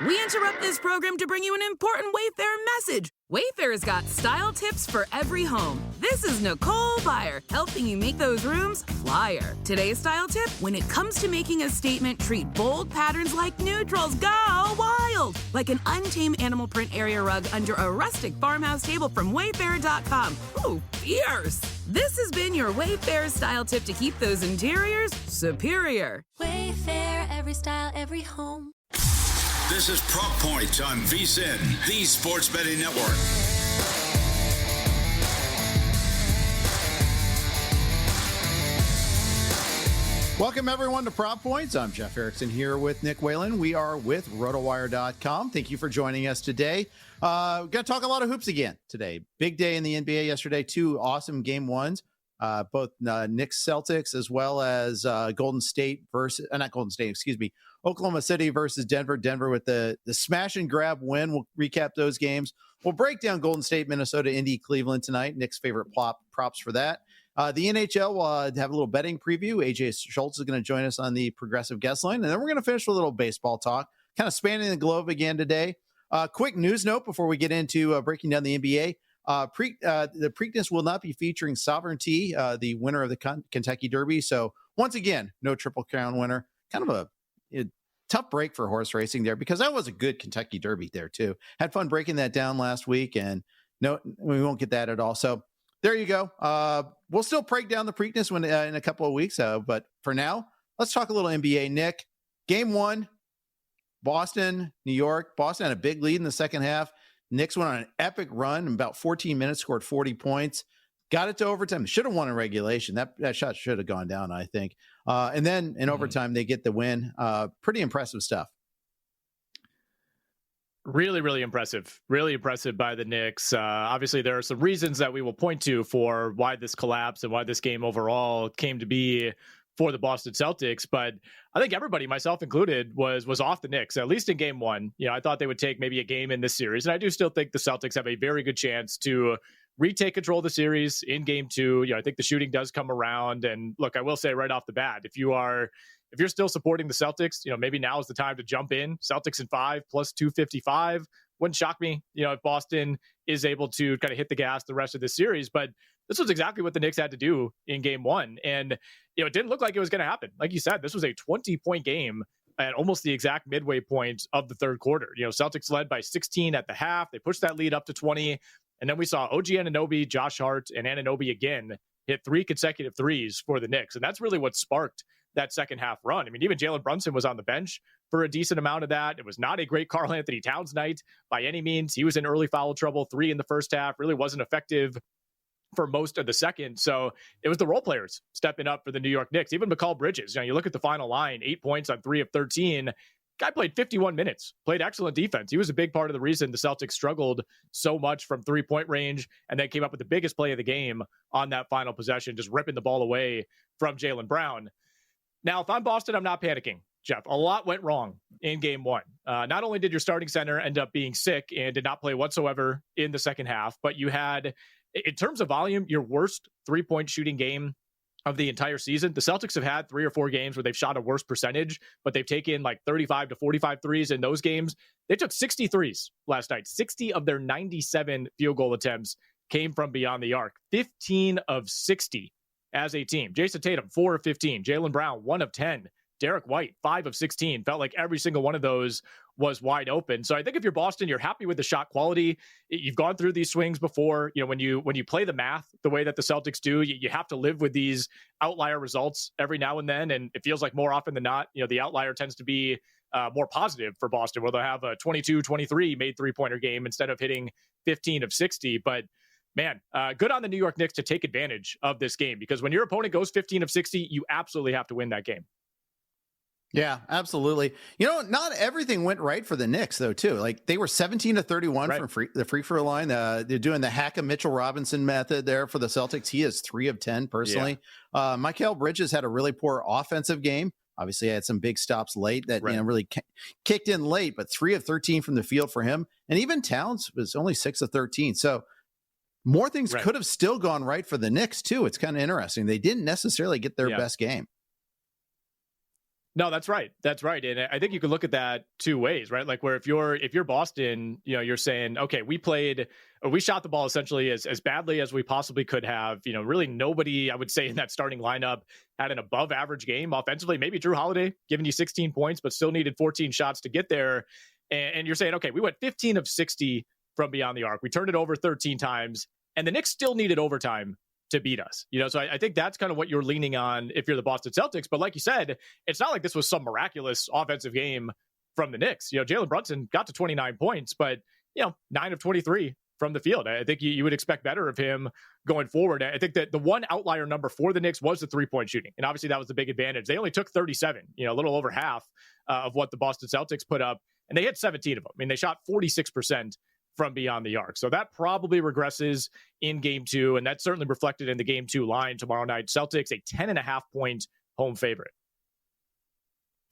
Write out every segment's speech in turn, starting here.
We interrupt this program to bring you an important Wayfair message. Wayfair's got style tips for every home. This is Nicole Byer, helping you make those rooms flyer. Today's style tip: when it comes to making a statement, treat bold patterns like neutrals. Go wild! Like an untamed animal print area rug under a rustic farmhouse table from Wayfair.com. Ooh, fierce! This has been your Wayfair style tip to keep those interiors superior. Wayfair, every style, every home. This is Prop Points on VSiN, the Sports Betting Network. Welcome, everyone, to Prop Points. I'm Jeff Erickson here with Nick Whalen. We are with RotoWire.com. Thank you for joining us today. We're going to talk a lot of hoops again today. Big day in the NBA yesterday. Two awesome game ones. Both Knicks Celtics as well as Golden State versus not Golden State, excuse me, Oklahoma City versus Denver. Denver with the smash and grab win. We'll recap those games. We'll break down Golden State, Minnesota, Indy, Cleveland tonight. Nick's favorite props for that. The NHL will have a little betting preview. AJ Scholz is going to join us on the progressive guest line, and then we're going to finish with a little baseball talk, kind of spanning the globe again today. Quick news note before we get into breaking down the NBA. The Preakness will not be featuring Sovereignty, the winner of the Kentucky Derby. So once again, no Triple Crown winner. Kind of a tough break for horse racing there, because that was a good Kentucky Derby there too. Had fun breaking that down last week, and no, we won't get that at all. So there you go. We'll still break down the Preakness when in a couple of weeks. But for now, let's talk a little NBA. Nick, game one, Boston, New York. Boston had a big lead in the second half. Knicks went on an epic run in about 14 minutes, scored 40 points, got it to overtime. Should have won in regulation. That shot should have gone down, I think. And then in overtime, they get the win. Pretty impressive stuff. Really, really impressive. Really impressive by the Knicks. Obviously, there are some reasons that we will point to for why this collapsed and why this game overall came to be for the Boston Celtics. But I think everybody, myself included, was off the Knicks, at least in game one. You know, I thought they would take maybe a game in this series. And I do still think the Celtics have a very good chance to retake control of the series in game two. You know, I think the shooting does come around. And look, I will say right off the bat, if you're still supporting the Celtics, you know, maybe now is the time to jump in. Celtics in 5 plus 255. Wouldn't shock me, you know, if Boston is able to kind of hit the gas the rest of this series. But this was exactly what the Knicks had to do in game one. And, you know, it didn't look like it was going to happen. Like you said, this was a 20-point game at almost the exact midway point of the third quarter. You know, Celtics led by 16 at the half. They pushed that lead up to 20. And then we saw OG Anunoby, Josh Hart, and Anunoby again hit 3 consecutive threes for the Knicks. And that's really what sparked that second half run. I mean, even Jalen Brunson was on the bench for a decent amount of that. It was not a great Karl Anthony Towns night by any means. He was in early foul trouble, 3 in the first half, really wasn't effective for most of the second. So it was the role players stepping up for the New York Knicks. Even Mikal Bridges, you know, you look at the final line, 8 points on 3 of 13. Guy played 51 minutes, played excellent defense. He was a big part of the reason the Celtics struggled so much from 3-point range, and then came up with the biggest play of the game on that final possession, just ripping the ball away from Jaylen Brown. Now, if I'm Boston, I'm not panicking, Jeff. A lot went wrong in game one. Not only did your starting center end up being sick and did not play whatsoever in the second half, but you had, in terms of volume, your worst 3-point shooting game of the entire season. The Celtics have had 3 or 4 games where they've shot a worse percentage, but they've taken like 35 to 45 threes in those games. They took 60 threes last night. 60 of their 97 field goal attempts came from beyond the arc. 15 of 60 as a team. Jason Tatum, 4 of 15. Jaylen Brown, 1 of 10. Derek White, 5 of 16. Felt like every single one of those was wide open. So I think if you're Boston, you're happy with the shot quality. You've gone through these swings before. You know, when you play the math the way that the Celtics do, you have to live with these outlier results every now and then. And it feels like more often than not, you know, the outlier tends to be more positive for Boston, where they'll have a 22-23 made 3-pointer game instead of hitting 15 of 60. But man, good on the New York Knicks to take advantage of this game, because when your opponent goes 15 of 60, you absolutely have to win that game. Yeah, absolutely. You know, not everything went right for the Knicks, though, too. Like, they were 17 of 31 right from the free throw line. They're doing the Hack'em Mitchell Robinson method there for the Celtics. He is 3 of 10 personally. Yeah. Mikal Bridges had a really poor offensive game. Obviously, had some big stops late that you know, really kicked in late, but 3 of 13 from the field for him. And even Towns was only 6 of 13. So more things could have still gone right for the Knicks, too. It's kind of interesting. They didn't necessarily get their best game. No, that's right. That's right. And I think you could look at that two ways, right? Like where if you're Boston, you're saying, okay, we shot the ball essentially as badly as we possibly could have. Really nobody, I would say, in that starting lineup had an above average game offensively. Maybe Drew Holiday giving you 16 points, but still needed 14 shots to get there. And you're saying, okay, we went 15 of 60 from beyond the arc. We turned it over 13 times, and the Knicks still needed overtime to beat us. So I think that's kind of what you're leaning on if you're the Boston Celtics. But like you said, it's not like this was some miraculous offensive game from the Knicks. Jalen Brunson got to 29 points, but 9 of 23 from the field. I think you would expect better of him going forward. I think that the one outlier number for the Knicks was the 3-point shooting. And obviously that was the big advantage. They only took 37, a little over half of what the Boston Celtics put up. And they hit 17 of them. I mean, they shot 46% from beyond the arc. So that probably regresses in game 2. And that's certainly reflected in the game 2 line tomorrow night. Celtics, a 10.5 point home favorite.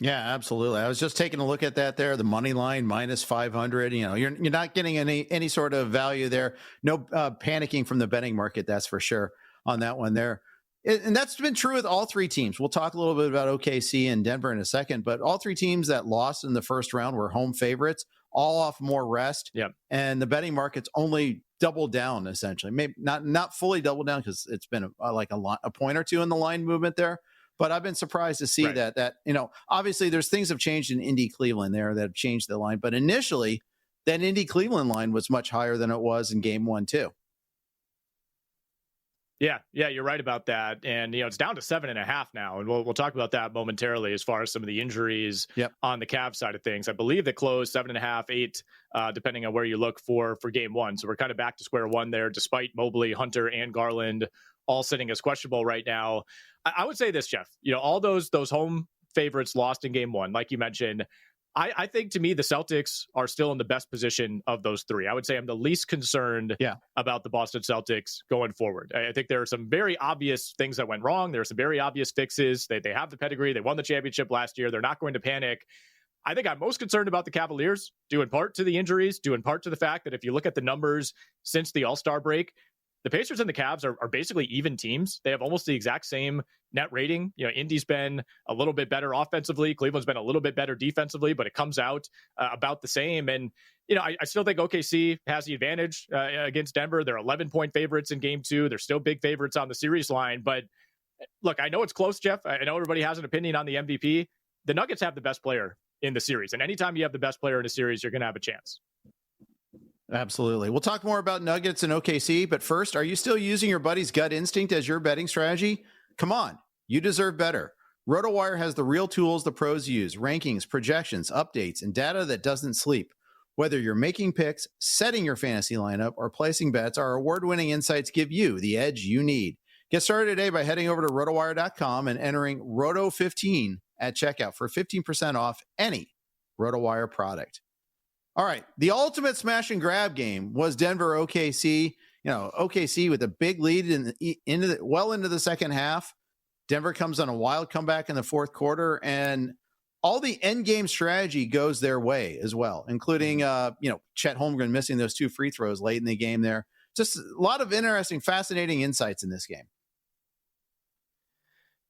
Yeah, absolutely. I was just taking a look at that there. The money line minus 500. You're not getting any sort of value there. No panicking from the betting market. That's for sure on that one there. And that's been true with all three teams. We'll talk a little bit about OKC and Denver in a second, but all three teams that lost in the first round were home favorites, all off more rest. Yep. And the betting market's only doubled down, essentially. Maybe not fully doubled down because it's been a point or two in the line movement there. But I've been surprised to see right. that obviously there's things have changed in Indy Cleveland there that have changed the line. But initially, that Indy Cleveland line was much higher than it was in game 1, too. Yeah, you're right about that. And, it's down to 7.5 now. And we'll talk about that momentarily as far as some of the injuries on the Cavs side of things. I believe they closed 7.5, 8, depending on where you look for game 1. So we're kind of back to square one there, despite Mobley, Hunter, and Garland all sitting as questionable right now. I would say this, Jeff, all those home favorites lost in game 1, like you mentioned. I think, to me, the Celtics are still in the best position of those three. I would say I'm the least concerned about the Boston Celtics going forward. I think there are some very obvious things that went wrong. There are some very obvious fixes. They have the pedigree. They won the championship last year. They're not going to panic. I think I'm most concerned about the Cavaliers, due in part to the injuries, due in part to the fact that if you look at the numbers since the All-Star break, the Pacers and the Cavs are basically even teams. They have almost the exact same net rating. Indy's been a little bit better offensively. Cleveland's been a little bit better defensively, but it comes out about the same. And, I still think OKC has the advantage against Denver. They're 11-point favorites in game 2. They're still big favorites on the series line. But look, I know it's close, Jeff. I know everybody has an opinion on the MVP. The Nuggets have the best player in the series. And anytime you have the best player in a series, you're going to have a chance. Absolutely. We'll talk more about Nuggets and OKC, but first, are you still using your buddy's gut instinct as your betting strategy? Come on, you deserve better. RotoWire has the real tools the pros use: rankings, projections, updates, and data that doesn't sleep. Whether you're making picks, setting your fantasy lineup, or placing bets, our award-winning insights give you the edge you need. Get started today by heading over to RotoWire.com and entering Roto15 at checkout for 15% off any RotoWire product. All right, the ultimate smash and grab game was Denver OKC. OKC with a big lead into the second half. Denver comes on a wild comeback in the fourth quarter, and all the end game strategy goes their way as well, including Chet Holmgren missing those 2 free throws late in the game there. Just a lot of interesting, fascinating insights in this game.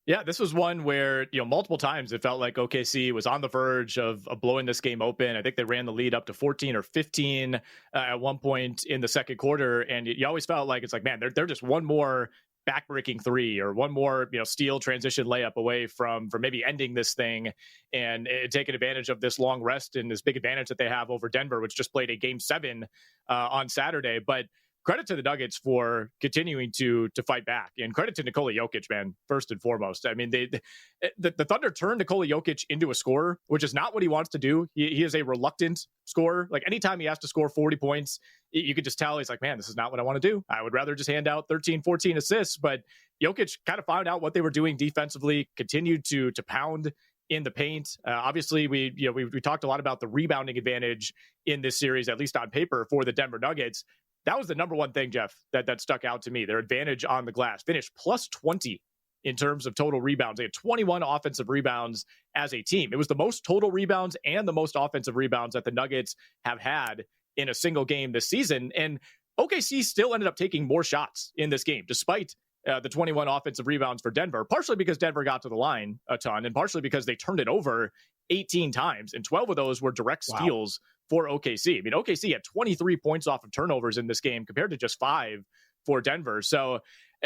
Yeah, this was one where, multiple times it felt like OKC was on the verge of blowing this game open. I think they ran the lead up to 14 or 15 at one point in the second quarter. And you always felt like it's like, man, they're just one more backbreaking 3 or one more, steal transition layup away from maybe ending this thing and taking advantage of this long rest and this big advantage that they have over Denver, which just played a game 7 on Saturday. But credit to the Nuggets for continuing to fight back, and credit to Nikola Jokic, man, first and foremost. I mean, the Thunder turned Nikola Jokic into a scorer, which is not what he wants to do. He is a reluctant scorer. Like anytime he has to score 40 points, you could just tell he's like, man, this is not what I want to do. I would rather just hand out 13, 14 assists. But Jokic kind of found out what they were doing defensively, continued to pound in the paint. Obviously, we talked a lot about the rebounding advantage in this series, at least on paper, for the Denver Nuggets. That was the number one thing, Jeff, that stuck out to me. Their advantage on the glass finished plus 20 in terms of total rebounds. They had 21 offensive rebounds as a team. It was the most total rebounds and the most offensive rebounds that the Nuggets have had in a single game this season. And OKC still ended up taking more shots in this game, despite the 21 offensive rebounds for Denver, partially because Denver got to the line a ton and partially because they turned it over 18 times, and 12 of those were direct steals for OKC. I mean, OKC had 23 points off of turnovers in this game compared to just 5 for Denver. So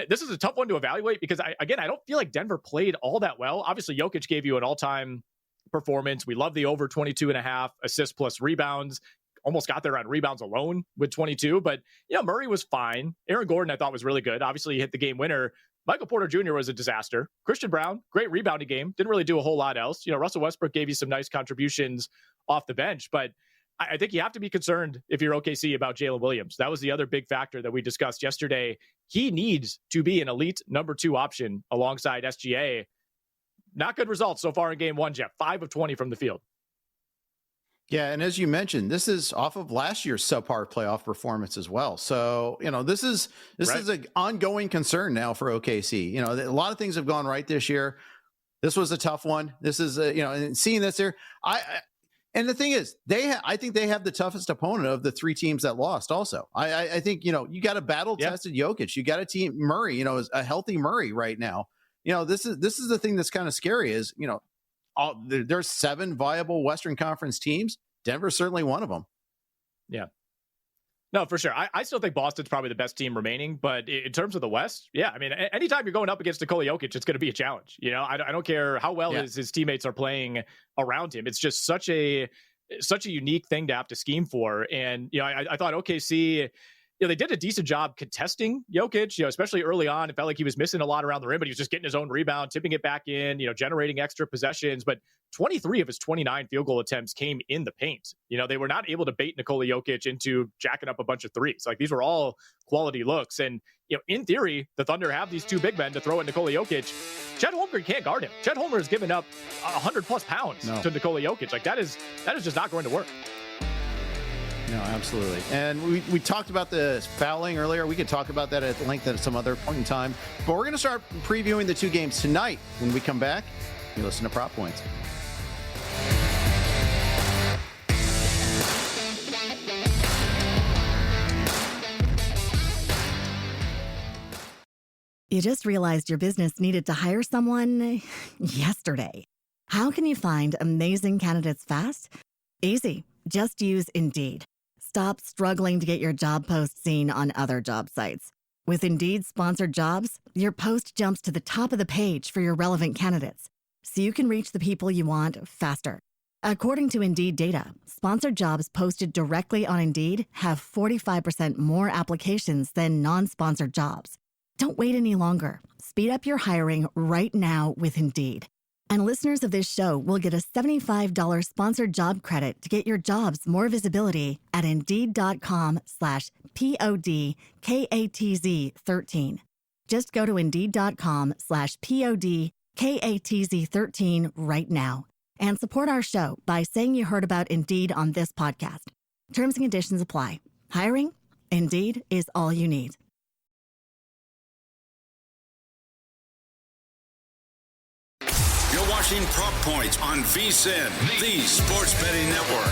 this is a tough one to evaluate because, I don't feel like Denver played all that well. Obviously, Jokic gave you an all-time performance. We love the over 22.5 assists plus rebounds. Almost got there on rebounds alone with 22. But, Murray was fine. Aaron Gordon, I thought, was really good. Obviously, he hit the game winner. Michael Porter Jr. was a disaster. Christian Brown, great rebounding game. Didn't really do a whole lot else. Russell Westbrook gave you some nice contributions off the bench. But I think you have to be concerned if you're OKC about Jalen Williams. That was the other big factor that we discussed yesterday. He needs to be an elite number 2 option alongside SGA. Not good results so far in game 1, Jeff. 5 of 20 from the field. Yeah, and as you mentioned, this is off of last year's subpar playoff performance as well. So, this is an ongoing concern now for OKC. A lot of things have gone right this year. This was a tough one. This is, and seeing this here, and the thing is, I think they have the toughest opponent of the 3 teams that lost. Also, I think you got a battle-tested Jokic. You got a team Murray. A healthy Murray right now. This is the thing that's kind of scary. Is there's 7 viable Western Conference teams. Denver's certainly one of them. Yeah. No, for sure. I still think Boston's probably the best team remaining, but in terms of the West, I mean, anytime you're going up against Nikola Jokic, it's going to be a challenge. I don't care how well his teammates are playing around him. It's just such a unique thing to have to scheme for. And, I thought OKC, they did a decent job contesting Jokic, especially early on. It felt like he was missing a lot around the rim, but he was just getting his own rebound, tipping it back in, generating extra possessions. But 23 of his 29 field goal attempts came in the paint. They were not able to bait Nikola Jokic into jacking up a bunch of threes. Like, these were all quality looks. And, in theory, the Thunder have these 2 big men to throw at Nikola Jokic. Chet Holmgren can't guard him. Chet Holmgren has given up 100 plus pounds to Nikola Jokic. Like, that is just not going to work. No, absolutely. And we talked about the fouling earlier. We could talk about that at length at some other point in time. But we're going to start previewing the 2 games tonight. When we come back, you listen to Prop Points. You just realized your business needed to hire someone yesterday. How can you find amazing candidates fast? Easy. Just use Indeed. Stop struggling to get your job post seen on other job sites. With Indeed sponsored jobs, your post jumps to the top of the page for your relevant candidates, so you can reach the people you want faster. According to Indeed data, sponsored jobs posted directly on Indeed have 45% more applications than non-sponsored jobs. Don't wait any longer. Speed up your hiring right now with Indeed. And listeners of this show will get a $75 sponsored job credit to get your jobs more visibility at Indeed.com/PODKATZ13. Just go to Indeed.com/PODKATZ13 right now and support our show by saying you heard about Indeed on this podcast. Terms and conditions apply. Hiring? Indeed is all you need. You're watching Prop Points on VSiN, the Sports Betting Network.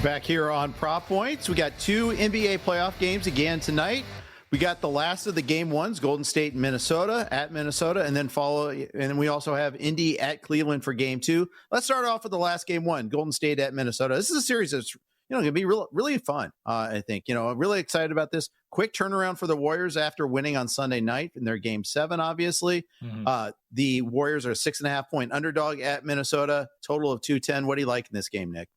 Back here on Prop Points, we got 2 NBA playoff games again tonight. We got the last of the game 1s, Golden State and Minnesota at Minnesota, and then we also have Indy at Cleveland for game 2. Let's start off with the last game 1, Golden State at Minnesota. This is a series that's going to be really fun. I think, really excited about this. Quick turnaround for the Warriors after winning on Sunday night in their game 7, obviously. Mm-hmm. The Warriors are a 6.5 point underdog at Minnesota, total of 210. What do you like in this game, Nick?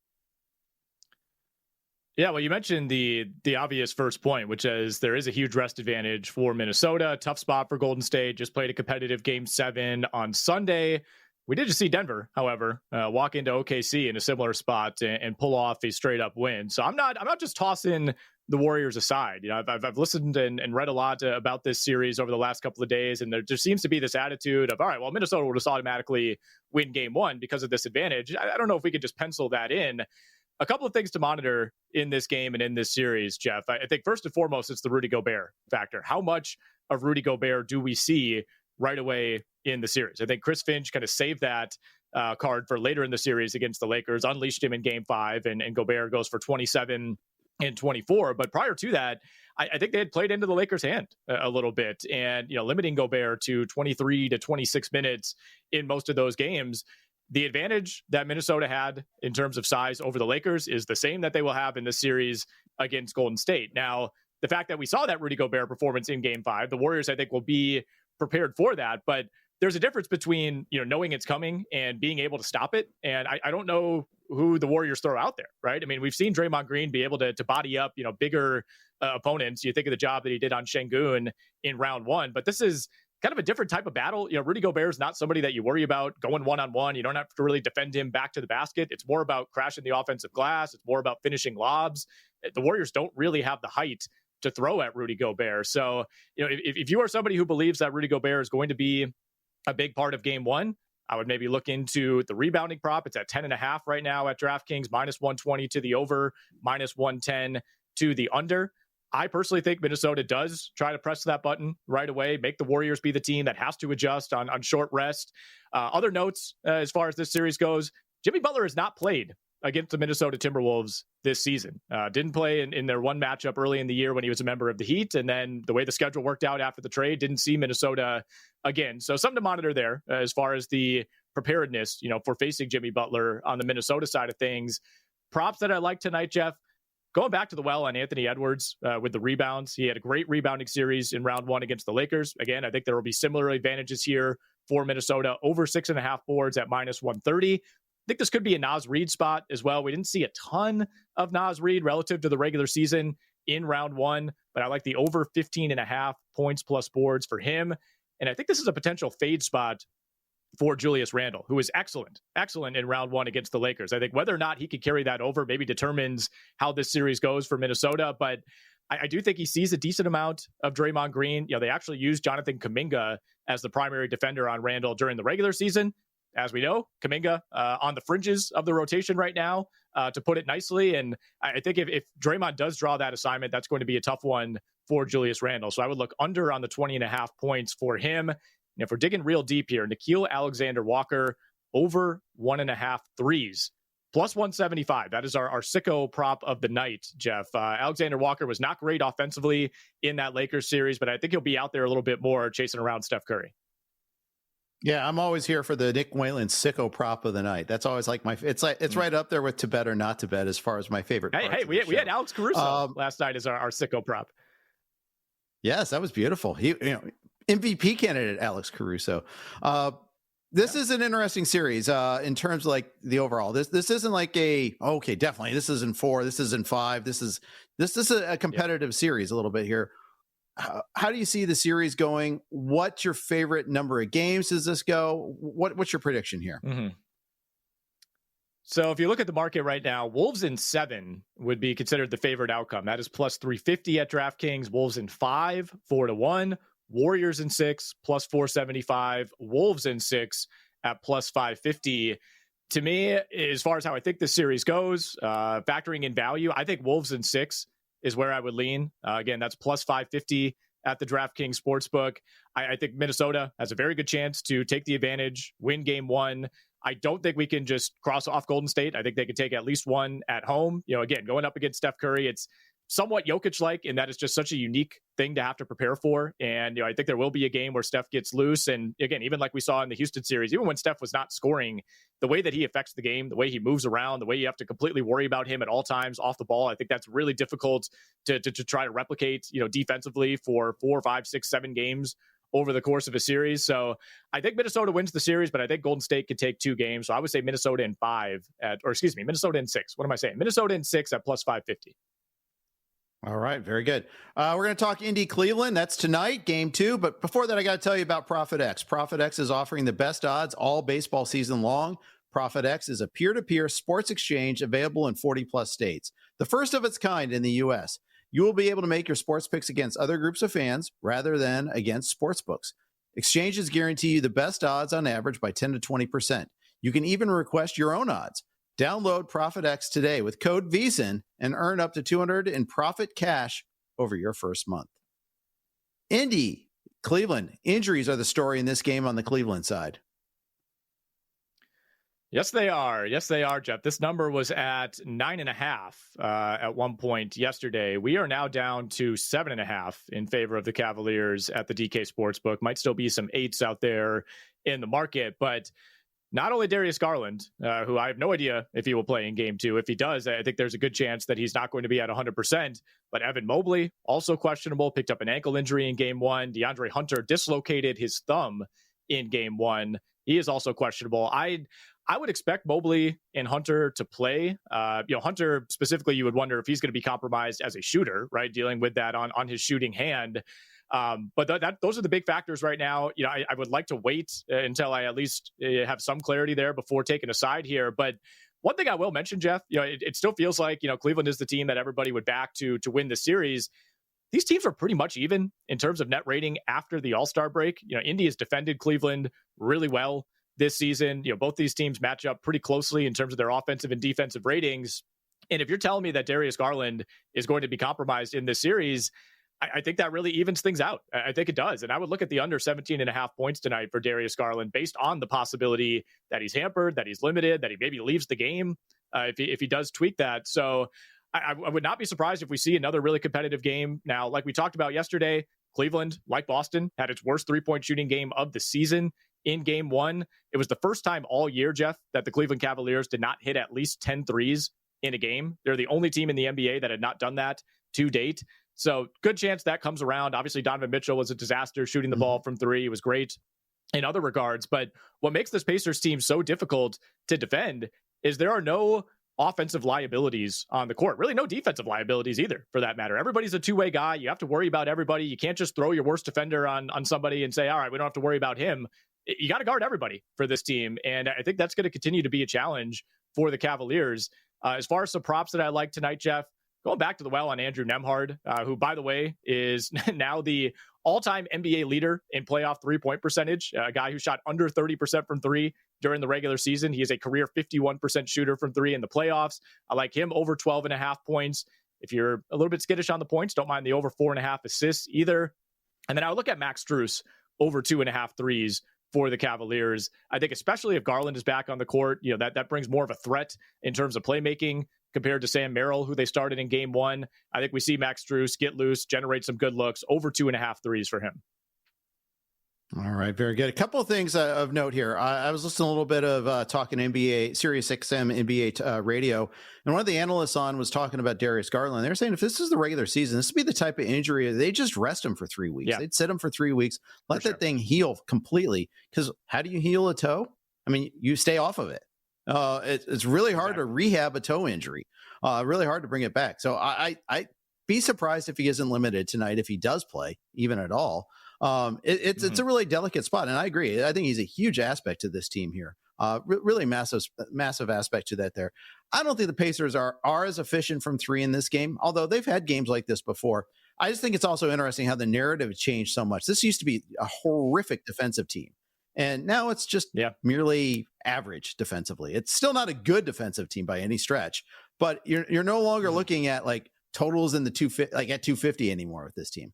Yeah, well, you mentioned the obvious first point, which is there is a huge rest advantage for Minnesota. Tough spot for Golden State. Just played a competitive game 7 on Sunday. We did just see Denver, however, walk into OKC in a similar spot and pull off a straight up win. So I'm not just tossing the Warriors aside. I've listened and read a lot about this series over the last couple of days, and there just seems to be this attitude of, all right, well, Minnesota will just automatically win game 1 because of this advantage. I don't know if we could just pencil that in. A couple of things to monitor in this game and in this series, Jeff. I think first and foremost, it's the Rudy Gobert factor. How much of Rudy Gobert do we see right away in the series? I think Chris Finch kind of saved that card for later in the series against the Lakers, unleashed him in game 5, and Gobert goes for 27, in 24. But prior to that, I think they had played into the Lakers' hand a little bit, and limiting Gobert to 23 to 26 minutes in most of those games. The advantage that Minnesota had in terms of size over the Lakers is the same that they will have in this series against Golden State. Now, the fact that we saw that Rudy Gobert performance in Game 5, the Warriors, I think, will be prepared for that. But there's a difference between knowing it's coming and being able to stop it. And I don't know who the Warriors throw out there, right? I mean, we've seen Draymond Green be able to body up bigger opponents. You think of the job that he did on Şengün in round 1, but this is kind of a different type of battle. Rudy Gobert is not somebody that you worry about going one-on-one. You don't have to really defend him back to the basket. It's more about crashing the offensive glass. It's more about finishing lobs. The Warriors don't really have the height to throw at Rudy Gobert. So, if you are somebody who believes that Rudy Gobert is going to be a big part of Game 1, I would maybe look into the rebounding prop. It's at 10.5 right now at DraftKings, minus 120 to the over, minus 110 to the under. I personally think Minnesota does try to press that button right away, make the Warriors be the team that has to adjust on short rest. Other notes as far as this series goes, Jimmy Butler has not played against the Minnesota Timberwolves this season. Didn't play in their one matchup early in the year when he was a member of the Heat. And then the way the schedule worked out after the trade, didn't see Minnesota again. So something to monitor there as far as the preparedness, for facing Jimmy Butler on the Minnesota side of things. Props that I like tonight, Jeff, going back to the well on Anthony Edwards with the rebounds. He had a great rebounding series in round 1 against the Lakers. Again, I think there will be similar advantages here for Minnesota, over 6.5 boards at minus 130. I think this could be a Naz Reid spot as well. We didn't see a ton of Naz Reid relative to the regular season in round 1, but I like the over 15.5 points plus boards for him. And I think this is a potential fade spot for Julius Randle, who is excellent in round 1 against the Lakers. I think whether or not he could carry that over maybe determines how this series goes for Minnesota, but I do think he sees a decent amount of Draymond Green. They actually used Jonathan Kuminga as the primary defender on Randle during the regular season. As we know, Kuminga on the fringes of the rotation right now, to put it nicely. And I think if Draymond does draw that assignment, that's going to be a tough one for Julius Randle. So I would look under on the 20.5 points for him. And if we're digging real deep here, Nickeil Alexander-Walker over 1.5 threes, plus 175. That is our sicko prop of the night, Jeff. Alexander Walker was not great offensively in that Lakers series, but I think he'll be out there a little bit more chasing around Steph Curry. Yeah, I'm always here for the Nick Whalen sicko prop of the night. That's always like it's right up there with to bet or not to bet as far as my favorite. Hey, we had Alex Caruso last night as our sicko prop. Yes, that was beautiful. He, MVP candidate Alex Caruso. This is an interesting series in terms of like the overall. This isn't like definitely this isn't 4, this isn't 5. This is a competitive series a little bit here. How do you see the series going? What's your favorite number of games does this go? What's your prediction here? Mm-hmm. So if you look at the market right now, Wolves in 7 would be considered the favorite outcome. That is plus 350 at DraftKings. Wolves in 5, 4-1. Warriors in 6, plus 475. Wolves in 6 at plus 550. To me, as far as how I think this series goes, factoring in value, I think Wolves in 6 is where I would lean. Again, that's plus 550 at the DraftKings Sportsbook. I think Minnesota has a very good chance to take the advantage, win Game 1. I don't think we can just cross off Golden State. I think they could take at least one at home. Again, going up against Steph Curry, it's somewhat Jokic-like in that it's just such a unique thing to have to prepare for. And, I think there will be a game where Steph gets loose. And again, even like we saw in the Houston series, even when Steph was not scoring, the way that he affects the game, the way he moves around, the way you have to completely worry about him at all times off the ball, I think that's really difficult to try to replicate, defensively for 4, 5, 6, 7 games over the course of a series. So I think Minnesota wins the series, but I think Golden State could take 2 games. So I would say Minnesota in 6. What am I saying? Minnesota in 6 at plus 550. All right, very good. We're going to talk Indy Cleveland. That's tonight, Game 2. But before that, I got to tell you about ProfitX. ProfitX is offering the best odds all baseball season long. ProfitX is a peer-to-peer sports exchange available in 40-plus states, the first of its kind in the U.S. You will be able to make your sports picks against other groups of fans rather than against sportsbooks. Exchanges guarantee you the best odds on average by 10 to 20%. You can even request your own odds. Download ProfitX today with code VSIN and earn up to $200 in profit cash over your first month. Indy, Cleveland, injuries are the story in this game on the Cleveland side. Yes, they are. Yes, they are, Jeff. This number was at 9.5 at one point yesterday. We are now down to 7.5 in favor of the Cavaliers at the DK Sportsbook. Might still be some 8s out there in the market, but not only Darius Garland, who I have no idea if he will play in game 2. If he does, I think there's a good chance that he's not going to be at 100%. But Evan Mobley, also questionable, picked up an ankle injury in game 1. DeAndre Hunter dislocated his thumb in game 1. He is also questionable. I would expect Mobley and Hunter to play. Hunter specifically, you would wonder if he's going to be compromised as a shooter, right? Dealing with that on his shooting hand. But those are the big factors right now. I would like to wait until I at least have some clarity there before taking a side here. But one thing I will mention, Jeff, it still feels like, Cleveland is the team that everybody would back to win the series. These teams are pretty much even in terms of net rating after the All-Star break. Indy has defended Cleveland really well this season. Both these teams match up pretty closely in terms of their offensive and defensive ratings. And if you're telling me that Darius Garland is going to be compromised in this series, I think that really evens things out. I think it does. And I would look at the under 17.5 points tonight for Darius Garland based on the possibility that he's hampered, that he's limited, that he maybe leaves the game if he does tweak that. So I would not be surprised if we see another really competitive game. Now, like we talked about yesterday, Cleveland, like Boston, had its worst three-point shooting game of the season in game 1. It was the first time all year, Jeff, that the Cleveland Cavaliers did not hit at least 10 threes in a game. They're the only team in the NBA that had not done that to date. So good chance that comes around. Obviously, Donovan Mitchell was a disaster shooting the ball from 3. He was great in other regards. But what makes this Pacers team so difficult to defend is there are no offensive liabilities on the court. Really no defensive liabilities either, for that matter. Everybody's a two-way guy. You have to worry about everybody. You can't just throw your worst defender on somebody and say, all right, we don't have to worry about him. You got to guard everybody for this team. And I think that's going to continue to be a challenge for the Cavaliers. As far as some props that I like tonight, Jeff, going back to the well on Andrew Nembhard, who, by the way, is now the all-time NBA leader in playoff three-point percentage, a guy who shot under 30% from 3 during the regular season. He is a career 51% shooter from 3 in the playoffs. I like him over 12.5 points. If you're a little bit skittish on the points, don't mind the over 4.5 assists either. And then I would look at Max Strus over 2.5 threes for the Cavaliers. I think especially if Garland is back on the court, that brings more of a threat in terms of playmaking compared to Sam Merrill, who they started in game 1. I think we see Max Strus get loose, generate some good looks, over 2.5 threes for him. All right, very good. A couple of things of note here. I was listening a little bit of talking NBA, Sirius XM NBA radio, and one of the analysts on was talking about Darius Garland. They're saying if this is the regular season, this would be the type of injury they just rest him for 3 weeks. Yeah. They'd sit him for 3 weeks, let that thing heal completely. Because how do you heal a toe? I mean, you stay off of it. It's really hard to rehab a toe injury. Really hard to bring it back. So I'd be surprised if he isn't limited tonight if he does play, even at all. It's a really delicate spot, and I agree. I think he's a huge aspect to this team here. Really massive aspect to that there. I don't think the Pacers are as efficient from 3 in this game, although they've had games like this before. I just think it's also interesting how the narrative changed so much. This used to be a horrific defensive team, and now it's just merely average defensively. It's still not a good defensive team by any stretch, but you're no longer looking at like totals in the 250, like at 250 anymore with this team.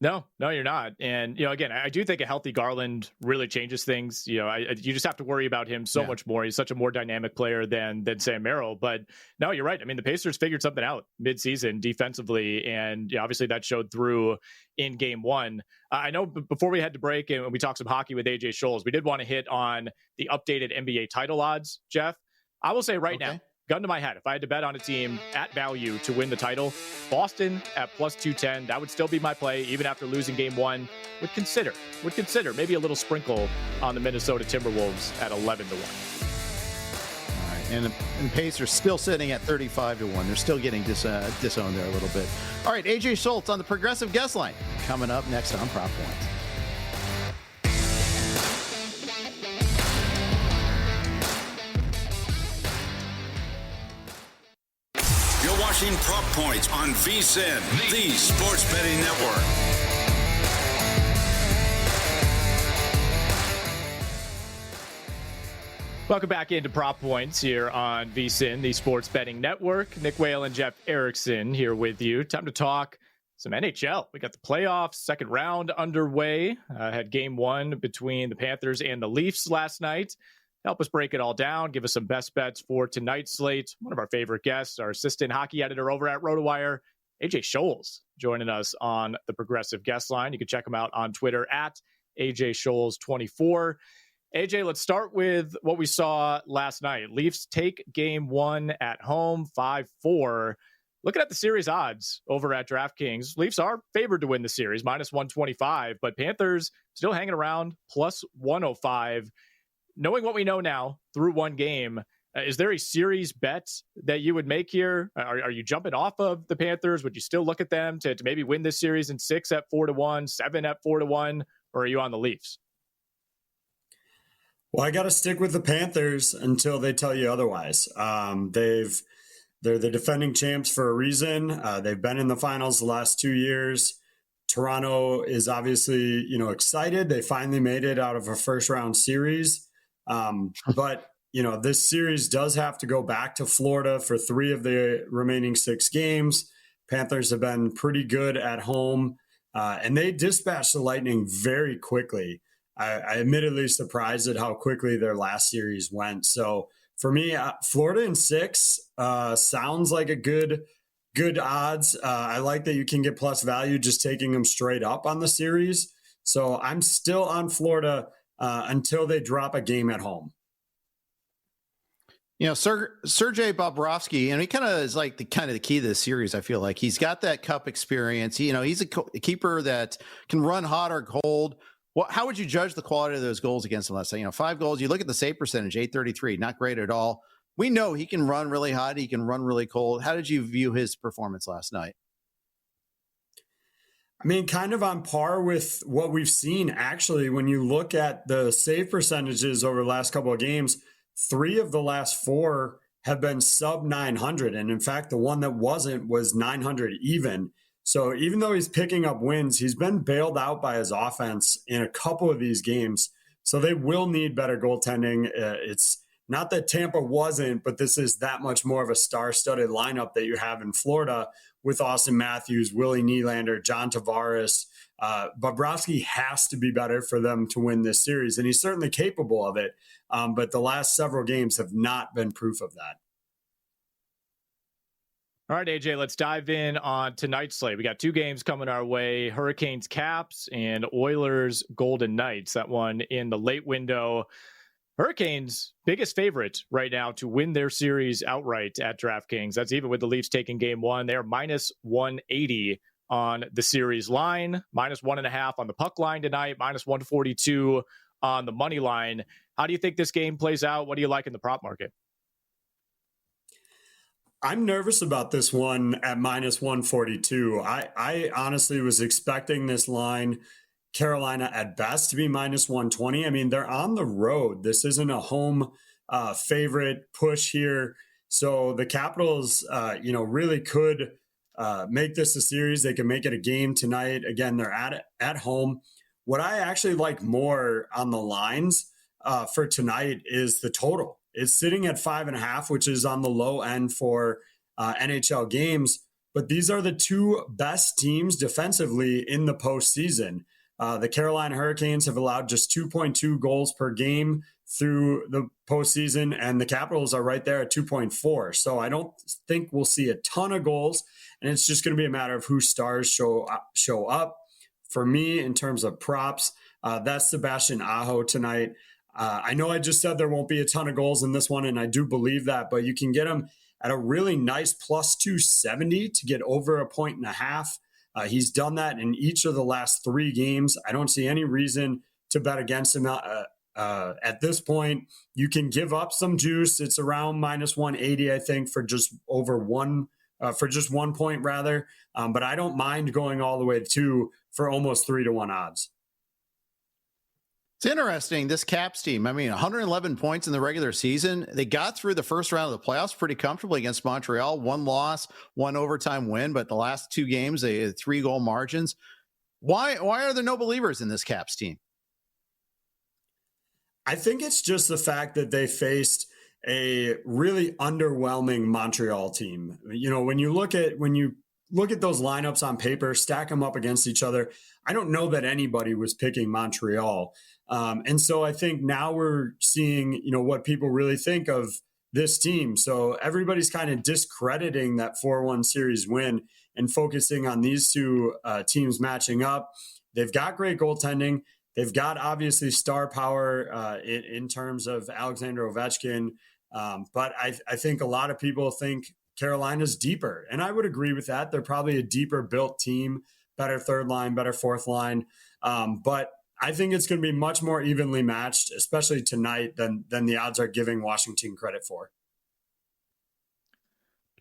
No, you're not. And, again, I do think a healthy Garland really changes things. You just have to worry about him so much more. He's such a more dynamic player than Sam Merrill. But no, you're right. I mean, the Pacers figured something out midseason defensively. And obviously that showed through in game 1. I know before we had to break and we talked some hockey with AJ Scholz, we did want to hit on the updated NBA title odds, Jeff. I will say right now, gun to my head, if I had to bet on a team at value to win the title, Boston at plus 210, that would still be my play, even after losing game 1. Would consider maybe a little sprinkle on the Minnesota Timberwolves at 11-1. All right, and Pacers still sitting at 35-1. They're still getting disowned there a little bit. All right, AJ Scholz on the Progressive Guest Line coming up next on Prop Points. Watching Prop Points on VSiN, the sports betting network. Welcome back into Prop Points here on VSiN, the sports betting network. Nick Whalen, Jeff Erickson here with you. Time to talk some NHL. We got the playoffs, second round underway. Had game one between the Panthers and the Leafs last night. Help us break it all down. Give us some best bets for tonight's slate. One of our favorite guests, our assistant hockey editor over at RotoWire, AJ Scholz, joining us on the Progressive Guest Line. You can check him out on Twitter at AJ Scholz24. AJ, let's start with what we saw last night. Leafs take game one at home, 5-4. Looking at the series odds over at DraftKings, Leafs are favored to win the series, minus 125, but Panthers still hanging around, plus 105. Knowing what we know now through one game, is there a series bet that you would make here? Are you jumping off of the Panthers? Would you still look at them to maybe win this series in 6 at 4-1, 7 at 4-1, or are you on the Leafs? Well, I got to stick with the Panthers until they tell you otherwise. They're the defending champs for a reason. They've been in the finals the last 2 years. Toronto is obviously, excited. They finally made it out of a first round series. But this series does have to go back to Florida for 3 of the remaining 6 games. Panthers have been pretty good at home, and they dispatched the Lightning very quickly. I admittedly surprised at how quickly their last series went. So for me, Florida in 6 sounds like a good odds. I like that you can get plus value just taking them straight up on the series. So I'm still on Florida until they drop a game at home. Sergei Bobrovsky, and he kind of is like the key to this series. I feel like he's got that cup experience. He's a keeper that can run hot or cold. Well, how would you judge the quality of those goals against him last night? 5 goals. You look at the save percentage, 833, not great at all. We know he can run really hot. He can run really cold. How did you view his performance last night? I mean, kind of on par with what we've seen, actually. When you look at the save percentages over the last couple of games, 3 of the last 4 have been sub 900. And in fact, the one that wasn't was 900 even. So even though he's picking up wins, he's been bailed out by his offense in a couple of these games. So they will need better goaltending. It's not that Tampa wasn't, but this is that much more of a star-studded lineup that you have in Florida with Austin Matthews, Willie Nylander, John Tavares. Bobrovsky has to be better for them to win this series, and he's certainly capable of it. But the last several games have not been proof of that. All right, AJ, let's dive in on tonight's slate. We got 2 games coming our way, Hurricanes Caps and Oilers Golden Knights. That one in the late window. Hurricanes, biggest favorite right now to win their series outright at DraftKings. That's even with the Leafs taking game 1. They're minus 180 on the series line, minus 1.5 on the puck line tonight, minus 142 on the money line. How do you think this game plays out? What do you like in the prop market? I'm nervous about this one at minus 142. I honestly was expecting this line, Carolina at best, to be minus 120. I mean, they're on the road. This isn't a home favorite push here. So the Capitals, really could make this a series. They can make it a game tonight. Again, they're at home. What I actually like more on the lines for tonight is the total. It's sitting at 5.5, which is on the low end for NHL games. But these are the 2 best teams defensively in the postseason. The Carolina Hurricanes have allowed just 2.2 goals per game through the postseason, and the Capitals are right there at 2.4. So I don't think we'll see a ton of goals, and it's just going to be a matter of who stars show up. For me, in terms of props, that's Sebastian Aho tonight. I know I just said there won't be a ton of goals in this one, and I do believe that, but you can get him at a really nice plus 270 to get over 1.5. He's done that in each of the last 3 games. I don't see any reason to bet against him at this point. You can give up some juice. It's around minus 180, I think, for just over 1 for just 1 point rather. But I don't mind going all the way to 2 for almost 3-1 odds. It's interesting, this Caps team. I mean, 111 points in the regular season. They got through the first round of the playoffs pretty comfortably against Montreal. 1 loss, 1 overtime win, but the last 2 games, they had 3-goal margins. Why are there no believers in this Caps team? I think it's just the fact that they faced a really underwhelming Montreal team. When you look at those lineups on paper, stack them up against each other, I don't know that anybody was picking Montreal. And so I think now we're seeing, what people really think of this team. So everybody's kind of discrediting that 4-1 series win and focusing on these two teams matching up. They've got great goaltending. They've got obviously star power in terms of Alexander Ovechkin. But I think a lot of people think Carolina's deeper. And I would agree with that. They're probably a deeper built team, better third line, better fourth line. But I think it's going to be much more evenly matched, especially tonight, than the odds are giving Washington credit for.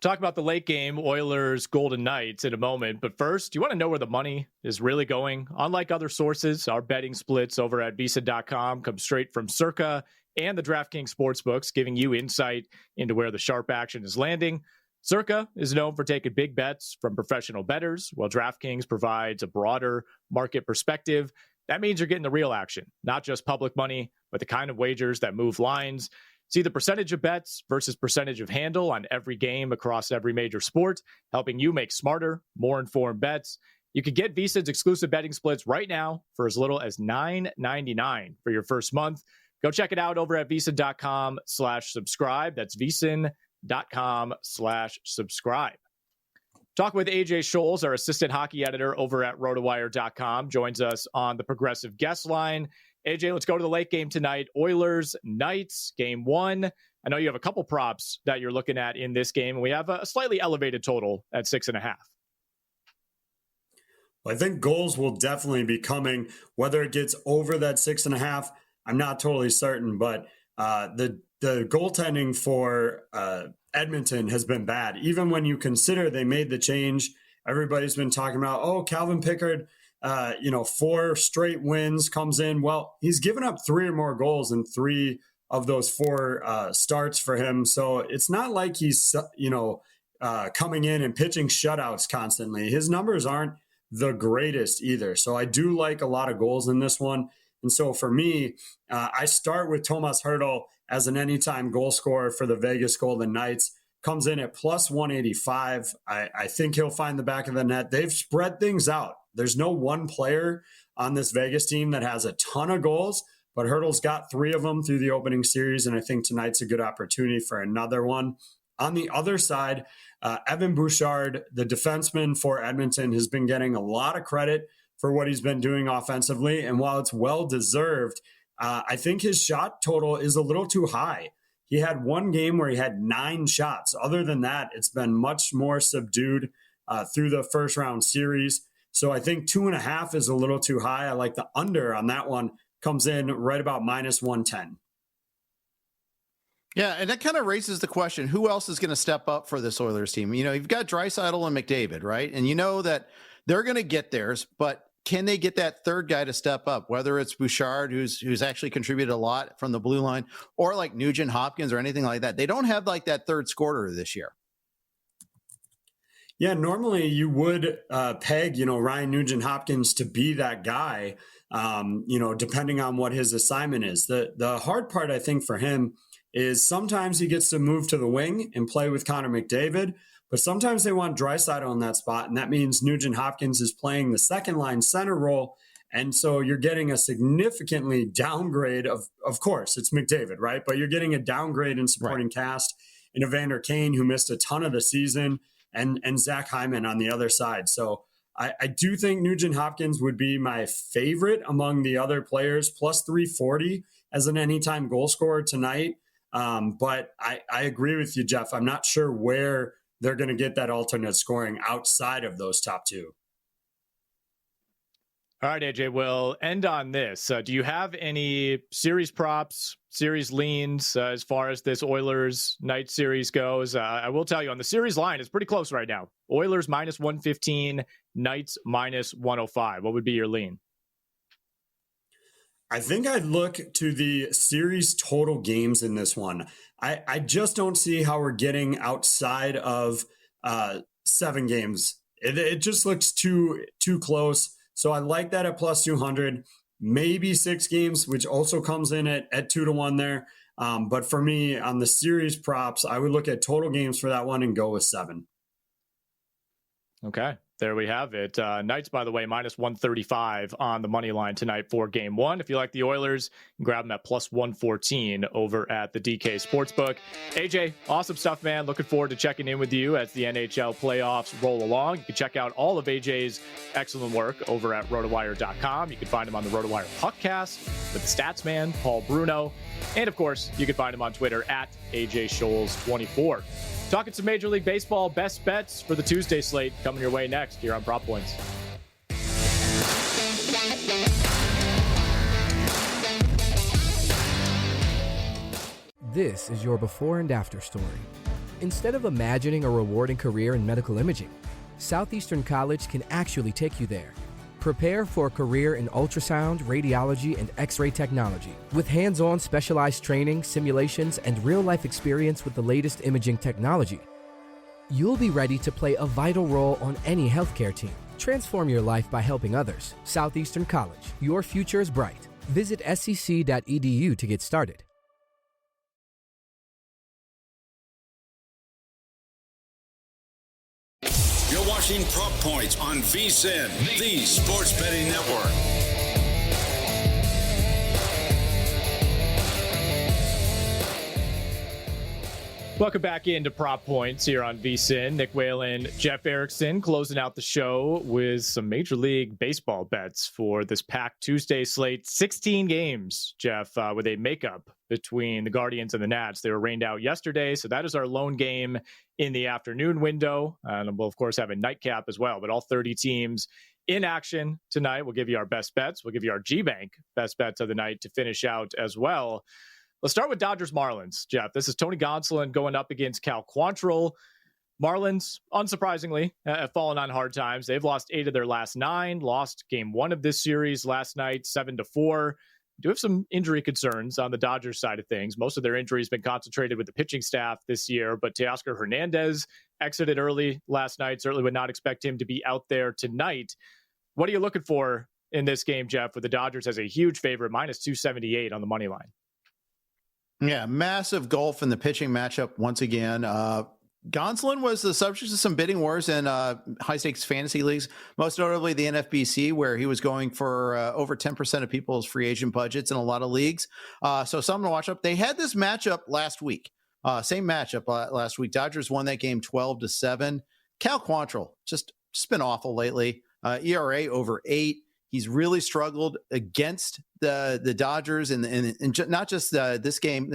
Talk about the late game Oilers Golden Knights in a moment. But first, do you want to know where the money is really going? Unlike other sources, our betting splits over at VSiN.com come straight from Circa and the DraftKings Sportsbooks, giving you insight into where the sharp action is landing. Circa is known for taking big bets from professional bettors, while DraftKings provides a broader market perspective. That means you're getting the real action, not just public money, but the kind of wagers that move lines. See the percentage of bets versus percentage of handle on every game across every major sport, helping you make smarter, more informed bets. You can get VSiN's exclusive betting splits right now for as little as $9.99 for your first month. Go check it out over at VSiN.com/subscribe. That's VSiN.com/subscribe. Talk with AJ Scholz, our assistant hockey editor over at RotoWire.com, joins us on the Progressive guest line. AJ, let's go to the late game tonight. Oilers, Knights, game one. I know you have a couple props that you're looking at in this game. We have a slightly elevated total at 6.5. Well, I think goals will definitely be coming. Whether it gets over that 6.5, I'm not totally certain, but the goaltending for Edmonton has been bad. Even when you consider they made the change, everybody's been talking about, Calvin Pickard, 4 straight wins, comes in. Well, he's given up 3 or more goals in 3 of those 4 starts for him. So it's not like he's, coming in and pitching shutouts constantly. His numbers aren't the greatest either. So I do like a lot of goals in this one. And so for me, I start with Tomas Hertl as an anytime goal scorer for the Vegas Golden Knights. Comes in at plus 185. I think he'll find the back of the net. They've spread things out. There's no one player on this Vegas team that has a ton of goals, but Hertl's got 3 of them through the opening series, and I think tonight's a good opportunity for another one. On the other side, Evan Bouchard, the defenseman for Edmonton, has been getting a lot of credit for what he's been doing offensively, and while it's well-deserved, I think his shot total is a little too high. He had one game where he had 9 shots. Other than that, it's been much more subdued through the first round series. So I think 2.5 is a little too high. I like the under on that one. Comes in right about minus 110. Yeah, and that kind of raises the question, who else is going to step up for this Oilers team? You've got Draisaitl and McDavid, right? And you know that they're going to get theirs, but can they get that third guy to step up, whether it's Bouchard, who's actually contributed a lot from the blue line, or like Nugent Hopkins or anything like that? They don't have like that third scorer this year. Yeah, normally you would peg, Ryan Nugent Hopkins to be that guy, depending on what his assignment is. The hard part, I think, for him is sometimes he gets to move to the wing and play with Connor McDavid, but sometimes they want Draisaitl in that spot, and that means Nugent Hopkins is playing the second line center role, and so you're getting a significantly downgrade of course, it's McDavid, right? But you're getting a downgrade in supporting cast in Evander Kane, who missed a ton of the season, and Zach Hyman on the other side. So I do think Nugent Hopkins would be my favorite among the other players, plus 340 as an anytime goal scorer tonight. But I agree with you, Jeff. I'm not sure where they're going to get that alternate scoring outside of those top 2. All right, AJ, we'll end on this. Do you have any series props, series leans as far as this Oilers Knights series goes? I will tell you on the series line, it's pretty close right now. Oilers minus 115, Knights minus 105. What would be your lean? I think I'd look to the series total games in this one. I just don't see how we're getting outside of 7 games. It just looks too close. So I like that at plus 200, maybe 6 games, which also comes in at 2-1 there. But for me, on the series props, I would look at total games for that one and go with 7. Okay, there we have it. Knights, by the way, minus 135 on the money line tonight for game one. If you like the Oilers, you can grab them at plus 114 over at the DK Sportsbook. AJ, awesome stuff, man. Looking forward to checking in with you as the NHL playoffs roll along. You can check out all of AJ's excellent work over at RotoWire.com. You can find him on the RotoWire Puckcast with the Stats Man, Paul Bruno. And, of course, you can find him on Twitter at AJ Scholz24. Talking some Major League Baseball best bets for the Tuesday slate coming your way next here on Prop Points. This is your before and after story. Instead of imagining a rewarding career in medical imaging, Southeastern College can actually take you there. Prepare for a career in ultrasound, radiology, and X-ray technology. With hands-on specialized training, simulations, and real-life experience with the latest imaging technology, you'll be ready to play a vital role on any healthcare team. Transform your life by helping others. Southeastern College. Your future is bright. Visit scc.edu to get started. You're watching Prop Points on VSiN, the Sports Betting Network. Welcome back into Prop Points here on VSiN. Nick Whalen, Jeff Erickson closing out the show with some Major League Baseball bets for this packed Tuesday slate. 16 games, Jeff, with a makeup between the Guardians and the Nats. They were rained out yesterday, so that is our lone game in the afternoon window. And we'll, of course, have a nightcap as well, but all 30 teams in action tonight. We'll give you our best bets. We'll give you our G-Bank best bets of the night to finish out as well. Let's start with Dodgers-Marlins, Jeff. This is Tony Gonsolin going up against Cal Quantrill. Marlins, unsurprisingly, have fallen on hard times. They've lost 8 of their last 9, lost game 1 of this series last night, 7-4. Do have some injury concerns on the Dodgers side of things. Most of their injuries been concentrated with the pitching staff this year, but Teoscar Hernandez exited early last night. Certainly would not expect him to be out there tonight. What are you looking for in this game, Jeff, with the Dodgers as a huge favorite, minus 278 on the money line? Yeah, massive gulf in the pitching matchup once again. Gonsolin was the subject of some bidding wars in high-stakes fantasy leagues, most notably the NFBC, where he was going for over 10% of people's free agent budgets in a lot of leagues. So something to watch up. They had this matchup last week, same matchup last week. Dodgers won that game 12-7. Cal Quantrill, just been awful lately. ERA over 8. He's really struggled against the Dodgers and not just this game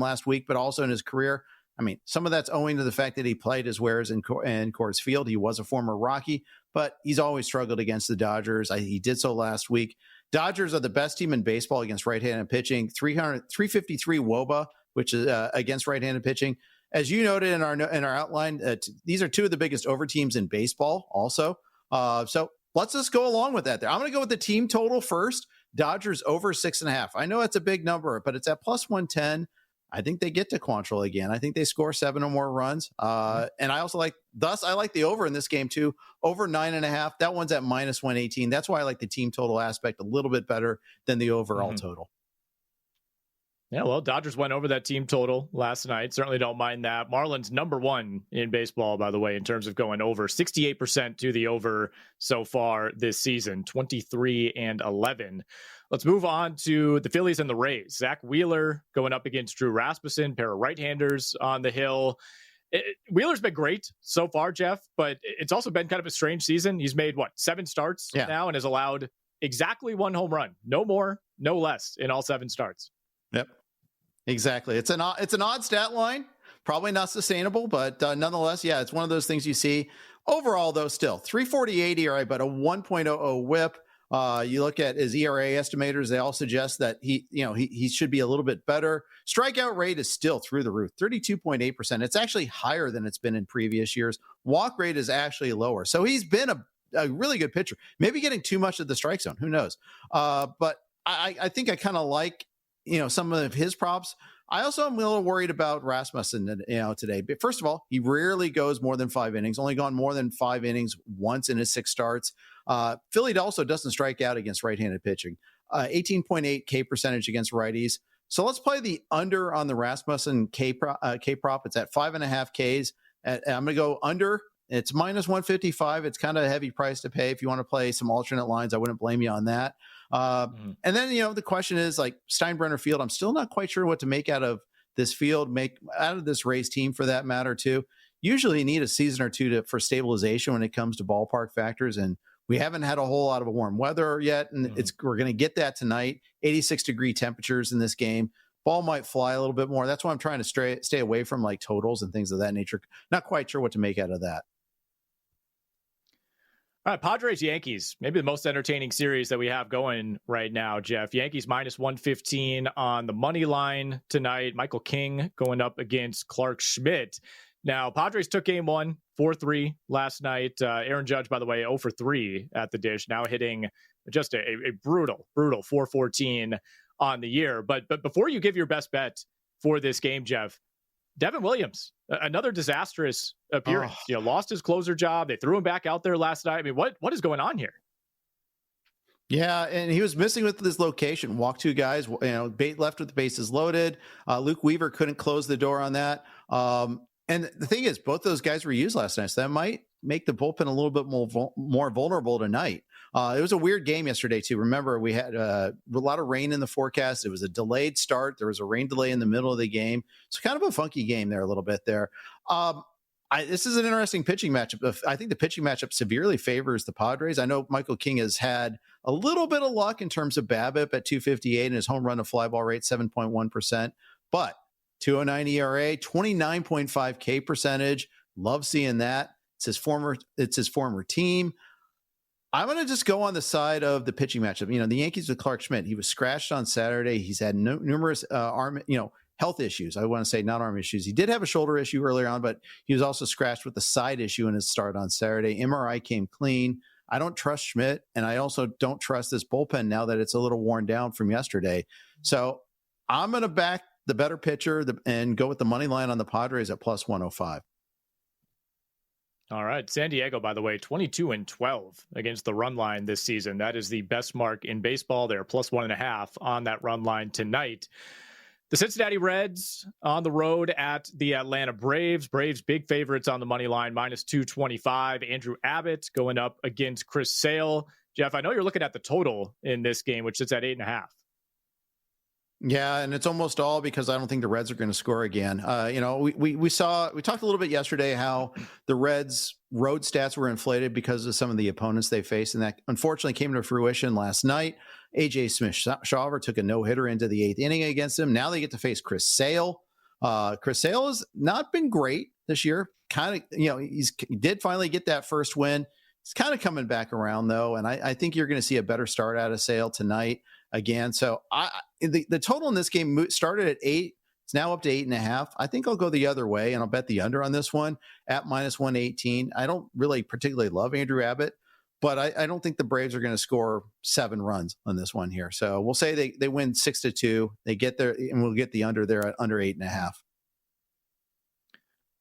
last week, but also in his career. I mean, some of that's owing to the fact that he played his wares in Coors Field. He was a former Rocky, but he's always struggled against the Dodgers. He did so last week. Dodgers are the best team in baseball against right-handed pitching. 353 WOBA, which is against right-handed pitching. As you noted in our outline, these are 2 of the biggest over teams in baseball also. So let's just go along with that there. I'm going to go with the team total first. Dodgers over 6.5. I know it's a big number, but it's at plus 110. I think they get to Quantrill again. I think they score 7 or more runs. And I also like the over in this game too. Over 9.5. That one's at minus 118. That's why I like the team total aspect a little bit better than the overall total. Yeah, well, Dodgers went over that team total last night. Certainly don't mind that. Marlins number 1 in baseball, by the way, in terms of going over. 68% to the over so far this season, 23-11. Let's move on to the Phillies and the Rays. Zach Wheeler going up against Drew Rasmussen, pair of right-handers on the hill. Wheeler's been great so far, Jeff, but it's also been kind of a strange season. He's made, 7 starts now and has allowed exactly 1 home run. No more, no less in all 7 starts. Yep, exactly. It's an odd stat line, probably not sustainable, but nonetheless, yeah, it's one of those things you see. Overall, though, still 3.48 ERA, but a 1.00 WHIP. You look at his ERA estimators; they all suggest that he should be a little bit better. Strikeout rate is still through the roof, 32.8%. It's actually higher than it's been in previous years. Walk rate is actually lower, so he's been a really good pitcher. Maybe getting too much of the strike zone, who knows? But I think I kind of like some of his props. I also am a little worried about Rasmussen, today. But first of all, he rarely goes more than 5 innings, only gone more than 5 innings once in his 6 starts. Philly also doesn't strike out against right-handed pitching. 18.8 K percentage against righties. So let's play the under on the Rasmussen K prop. It's at 5.5 Ks. I'm going to go under It's minus 155. It's kind of a heavy price to pay. If you want to play some alternate lines, I wouldn't blame you on that. And then, the question is like Steinbrenner Field. I'm still not quite sure what to make out of this field, make out of this Rays team for that matter too. Usually you need a season or two for stabilization when it comes to ballpark factors. And we haven't had a whole lot of warm weather yet. And we're going to get that tonight. 86-degree temperatures in this game. Ball might fly a little bit more. That's why I'm trying to stay away from like totals and things of that nature. Not quite sure what to make out of that. All right, Padres-Yankees, maybe the most entertaining series that we have going right now, Jeff. Yankees minus 115 on the money line tonight. Michael King going up against Clark Schmidt. Now, Padres took game one, 4-3 last night. Aaron Judge, by the way, 0 for 3 at the dish, now hitting just a brutal 414 on the year. But before you give your best bet for this game, Jeff, Devin Williams, another disastrous appearance. Lost his closer job. They threw him back out there last night. I mean, what is going on here? Yeah, and he was missing with this location. Walked two guys, left with the bases loaded. Luke Weaver couldn't close the door on that. And the thing is, both those guys were used last night, so that might make the bullpen a little bit more vulnerable tonight. It was a weird game yesterday, too. Remember, we had a lot of rain in the forecast. It was a delayed start. There was a rain delay in the middle of the game. It's kind of a funky game there a little bit there. This is an interesting pitching matchup. I think the pitching matchup severely favors the Padres. I know Michael King has had a little bit of luck in terms of BABIP at 258 and his home run to fly ball rate 7.1%. But 209 ERA, 29.5 K percentage. Love seeing that. It's his former team. I'm going to just go on the side of the pitching matchup. The Yankees with Clark Schmidt. He was scratched on Saturday. He's had numerous health issues. I want to say not arm issues. He did have a shoulder issue earlier on, but he was also scratched with a side issue in his start on Saturday. MRI came clean. I don't trust Schmidt, and I also don't trust this bullpen now that it's a little worn down from yesterday. So I'm going to back the better pitcher and go with the money line on the Padres at plus 105. All right. San Diego, by the way, 22-12 against the run line this season. That is the best mark in baseball. They're plus 1.5 on that run line tonight. The Cincinnati Reds on the road at the Atlanta Braves. Braves big favorites on the money line, minus 225. Andrew Abbott going up against Chris Sale. Jeff, I know you're looking at the total in this game, which sits at 8.5. Yeah, and it's almost all because I don't think the Reds are going to score again. We talked a little bit yesterday how the Reds' road stats were inflated because of some of the opponents they faced, and that unfortunately came to fruition last night. A.J. Smith-Shawver took a no-hitter into the 8th inning against him. Now they get to face Chris Sale. Chris Sale has not been great this year. He did finally get that first win. He's kind of coming back around, though, and I think you're going to see a better start out of Sale tonight again. So the total in this game started at 8. It's now up to 8.5. I think I'll go the other way, and I'll bet the under on this one at minus 118. I don't really particularly love Andrew Abbott, but I don't think the Braves are going to score 7 runs on this one here. So we'll say they win 6-2. They get there, and we'll get the under there at under 8.5.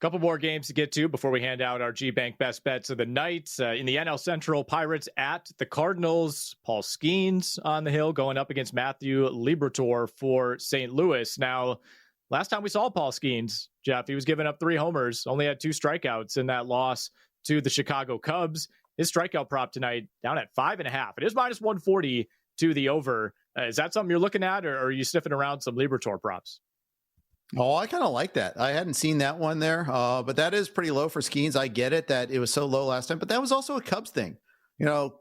Couple more games to get to before we hand out our G-Bank best bets of the night. In the NL Central, Pirates at the Cardinals. Paul Skeens on the hill going up against Matthew Liberatore for St. Louis. Now, last time we saw Paul Skeens, Jeff, he was giving up 3 homers, only had 2 strikeouts in that loss to the Chicago Cubs. His strikeout prop tonight down at 5.5. It is minus 140 to the over. Is that something you're looking at, or are you sniffing around some Liberatore props? Oh, I kind of like that. I hadn't seen that one there, but that is pretty low for Skeens. I get it that it was so low last time, but that was also a Cubs thing.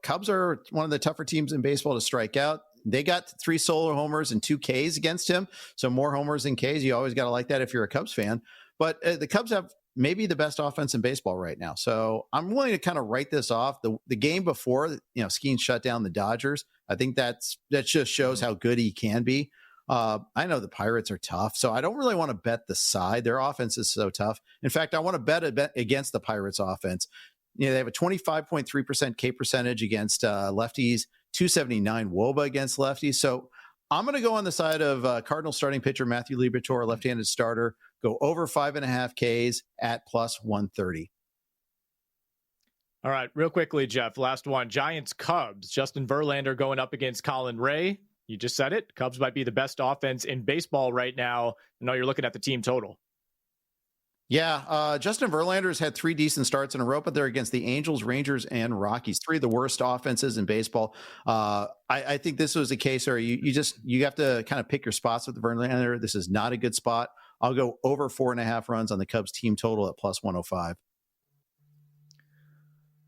Cubs are one of the tougher teams in baseball to strike out. They got 3 solo homers and 2 Ks against him, so more homers than Ks. You always got to like that if you're a Cubs fan. But the Cubs have maybe the best offense in baseball right now, so I'm willing to kind of write this off. The game before, Skeens shut down the Dodgers. I think that just shows how good he can be. I know the Pirates are tough, so I don't really want to bet the side. Their offense is so tough. In fact, I want to bet against the Pirates offense. They have a 25.3% K percentage against lefties, 279 WOBA against lefties. So I'm going to go on the side of Cardinals starting pitcher Matthew Liberatore, left-handed starter, go over 5.5 Ks at plus 130. All right, real quickly, Jeff, last one. Giants Cubs. Justin Verlander going up against Colin Ray. You just said it. Cubs might be the best offense in baseball right now. I know you're looking at the team total. Yeah, Justin Verlander's had 3 decent starts in a row, but they're against the Angels, Rangers, and Rockies. 3 of the worst offenses in baseball. I think this was a case where you have to kind of pick your spots with Verlander. This is not a good spot. I'll go over 4.5 runs on the Cubs team total at plus 105.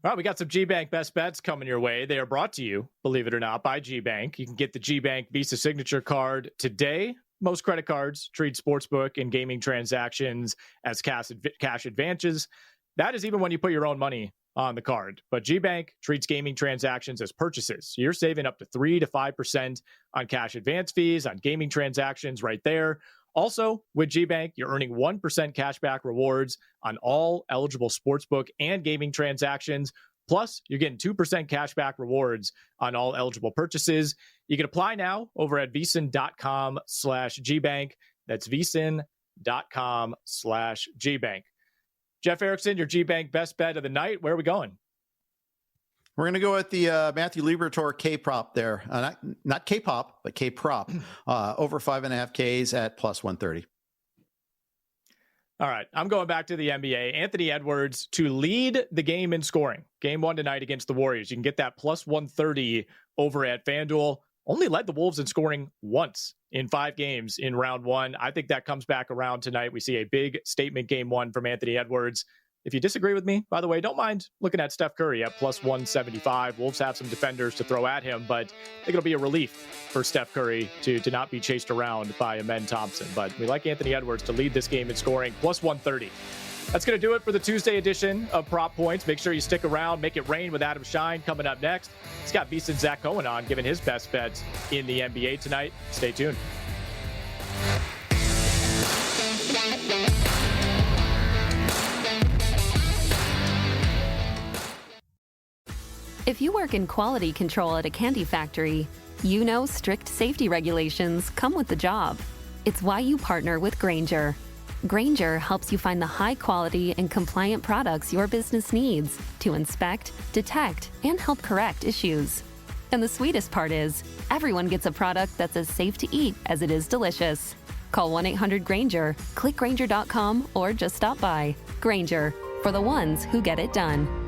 All right, we got some G-Bank best bets coming your way. They are brought to you, believe it or not, by G-Bank. You can get the G-Bank Visa Signature Card today. Most credit cards treat sportsbook and gaming transactions as cash advances. That is even when you put your own money on the card. But G-Bank treats gaming transactions as purchases. So you're saving up to 3 to 5% on cash advance fees, on gaming transactions right there. Also, with G-Bank, you're earning 1% cashback rewards on all eligible sportsbook and gaming transactions. Plus, you're getting 2% cashback rewards on all eligible purchases. You can apply now over at vsin.com/gbank. That's vsin.com/gbank. Jeff Erickson, your G-Bank best bet of the night. Where are we going? We're going to go with the Matthew Liberatore K-prop there. Not K-pop, but K-prop. Over 5.5 Ks at plus 130. All right, I'm going back to the NBA. Anthony Edwards to lead the game in scoring. Game 1 tonight against the Warriors. You can get that plus 130 over at FanDuel. Only led the Wolves in scoring once in 5 games in round 1. I think that comes back around tonight. We see a big statement game 1 from Anthony Edwards. If you disagree with me, by the way, don't mind looking at Steph Curry at plus 175. Wolves have some defenders to throw at him, but I think it'll be a relief for Steph Curry to not be chased around by Amen Thompson. But we like Anthony Edwards to lead this game in scoring, plus 130. That's going to do it for the Tuesday edition of Prop Points. Make sure you stick around. Make it rain with Adam Shine coming up next. He's got Beast and Zach Cohen on, giving his best bets in the NBA tonight. Stay tuned. If you work in quality control at a candy factory, you know strict safety regulations come with the job. It's why you partner with Grainger. Grainger helps you find the high quality and compliant products your business needs to inspect, detect, and help correct issues. And the sweetest part is, everyone gets a product that's as safe to eat as it is delicious. Call 1-800-GRAINGER, click Grainger.com, or just stop by. Grainger, for the ones who get it done.